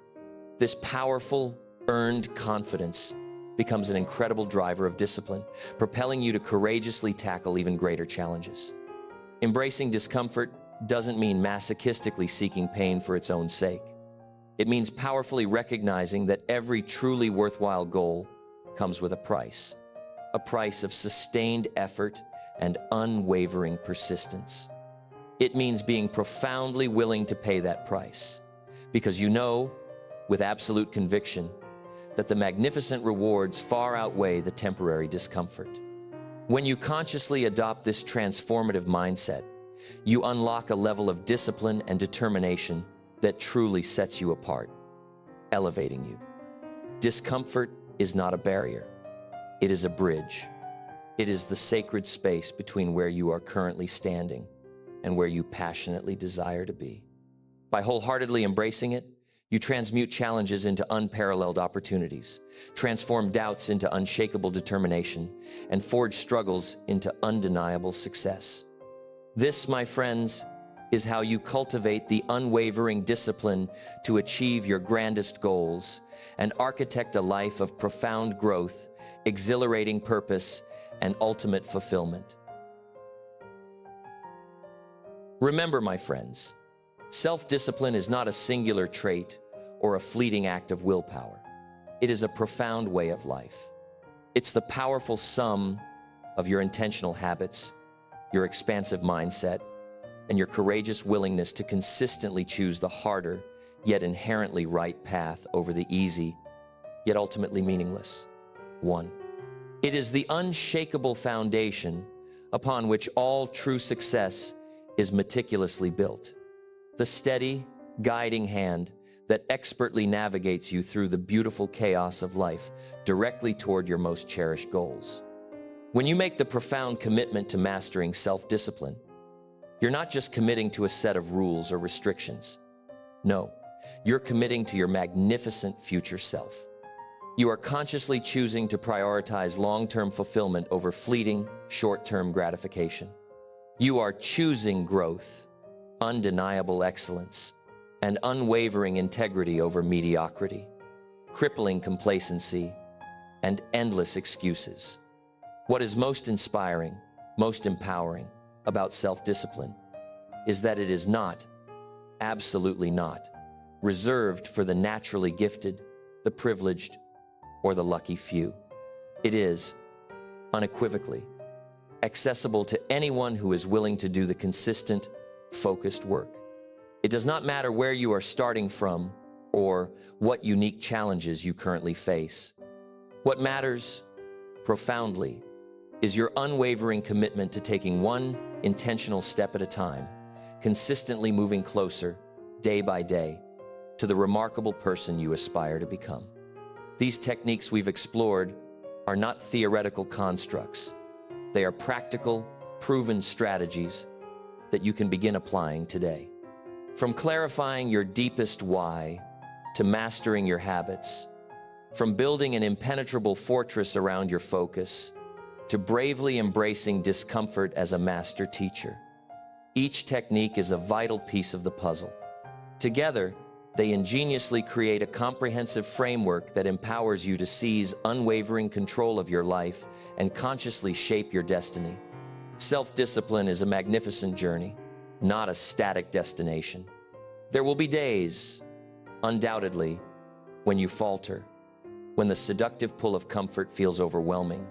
This powerful, earned confidence becomes an incredible driver of discipline, propelling you to courageously tackle even greater challenges. Embracing discomfort doesn't mean masochistically seeking pain for its own sake. It means powerfully recognizing that every truly worthwhile goal comes with a price of sustained effort and unwavering persistence. It means being profoundly willing to pay that price, because you know, with absolute conviction, that the magnificent rewards far outweigh the temporary discomfort. When you consciously adopt this transformative mindset, you unlock a level of discipline and determination that truly sets you apart, elevating you. Discomfort is not a barrier. It is a bridge. It is the sacred space between where you are currently standing and where you passionately desire to be. By wholeheartedly embracing it, you transmute challenges into unparalleled opportunities, transform doubts into unshakable determination, and forge struggles into undeniable success. This, my friends, is how you cultivate the unwavering discipline to achieve your grandest goals and architect a life of profound growth, exhilarating purpose, and ultimate fulfillment. Remember, my friends, self-discipline is not a singular trait or a fleeting act of willpower. It is a profound way of life. It's the powerful sum of your intentional habits, your expansive mindset, and your courageous willingness to consistently choose the harder, yet inherently right path over the easy, yet ultimately meaningless one. It is the unshakable foundation upon which all true success is meticulously built. The steady, guiding hand that expertly navigates you through the beautiful chaos of life directly toward your most cherished goals. When you make the profound commitment to mastering self-discipline, you're not just committing to a set of rules or restrictions. No, you're committing to your magnificent future self. You are consciously choosing to prioritize long-term fulfillment over fleeting, short-term gratification. You are choosing growth, undeniable excellence, and unwavering integrity over mediocrity, crippling complacency, and endless excuses. What is most inspiring, most empowering about self-discipline is that it is not, absolutely not, reserved for the naturally gifted, the privileged, or the lucky few. It is, unequivocally, accessible to anyone who is willing to do the consistent, focused work. It does not matter where you are starting from or what unique challenges you currently face. What matters, profoundly, is your unwavering commitment to taking one intentional step at a time, consistently moving closer, day by day, to the remarkable person you aspire to become. These techniques we've explored are not theoretical constructs. They are practical, proven strategies that you can begin applying today. From clarifying your deepest why to mastering your habits, from building an impenetrable fortress around your focus to bravely embracing discomfort as a master teacher, each technique is a vital piece of the puzzle. Together, they ingeniously create a comprehensive framework that empowers you to seize unwavering control of your life and consciously shape your destiny. Self-discipline is a magnificent journey, not a static destination. There will be days, undoubtedly, when you falter, when the seductive pull of comfort feels overwhelming,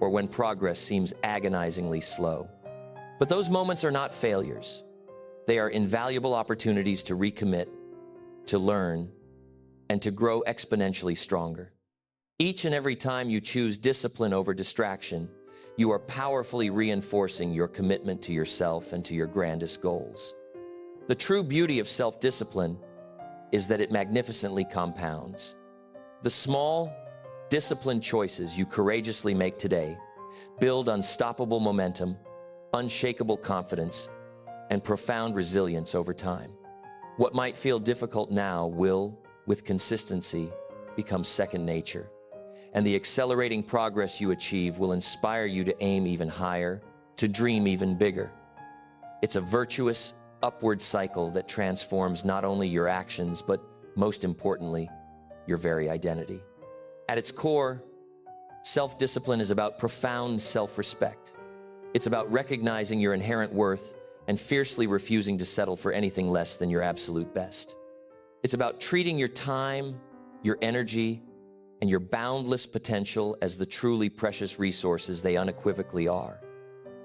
or when progress seems agonizingly slow. But those moments are not failures. They are invaluable opportunities to recommit, to learn, and to grow exponentially stronger. Each and every time you choose discipline over distraction, you are powerfully reinforcing your commitment to yourself and to your grandest goals. The true beauty of self-discipline is that it magnificently compounds. The small, disciplined choices you courageously make today build unstoppable momentum, unshakable confidence, and profound resilience over time. What might feel difficult now will, with consistency, become second nature, and the accelerating progress you achieve will inspire you to aim even higher, to dream even bigger. It's a virtuous, upward cycle that transforms not only your actions, but most importantly, your very identity. At its core, self-discipline is about profound self-respect. It's about recognizing your inherent worth and fiercely refusing to settle for anything less than your absolute best. It's about treating your time, your energy, and your boundless potential as the truly precious resources they unequivocally are.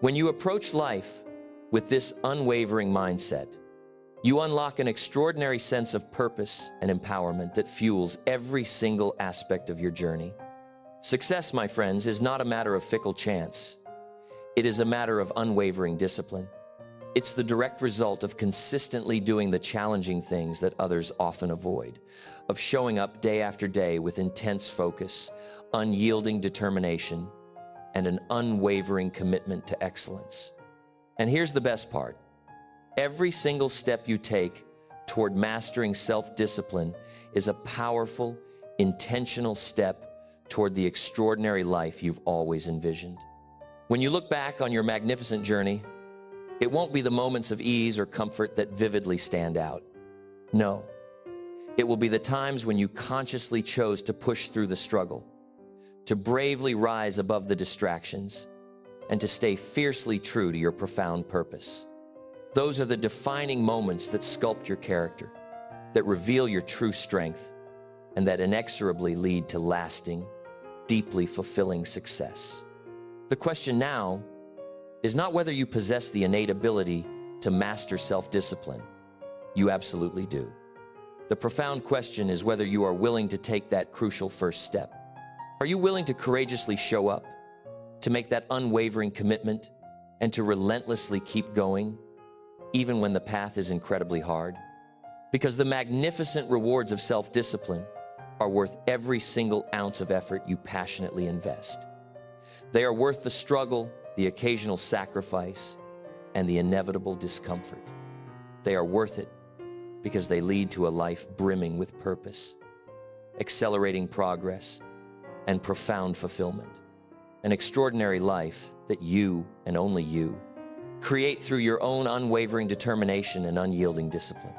When you approach life with this unwavering mindset, you unlock an extraordinary sense of purpose and empowerment that fuels every single aspect of your journey. Success, my friends, is not a matter of fickle chance. It is a matter of unwavering discipline. It's the direct result of consistently doing the challenging things that others often avoid, of showing up day after day with intense focus, unyielding determination, and an unwavering commitment to excellence. And here's the best part. Every single step you take toward mastering self-discipline is a powerful, intentional step toward the extraordinary life you've always envisioned. When you look back on your magnificent journey, it won't be the moments of ease or comfort that vividly stand out. No, it will be the times when you consciously chose to push through the struggle, to bravely rise above the distractions, and to stay fiercely true to your profound purpose. Those are the defining moments that sculpt your character, that reveal your true strength, and that inexorably lead to lasting, deeply fulfilling success. The question now is not whether you possess the innate ability to master self-discipline. You absolutely do. The profound question is whether you are willing to take that crucial first step. Are you willing to courageously show up, to make that unwavering commitment, and to relentlessly keep going, even when the path is incredibly hard? Because the magnificent rewards of self-discipline are worth every single ounce of effort you passionately invest. They are worth the struggle, the occasional sacrifice, and the inevitable discomfort. They are worth it because they lead to a life brimming with purpose, accelerating progress, and profound fulfillment. An extraordinary life that you, and only you, create through your own unwavering determination and unyielding discipline.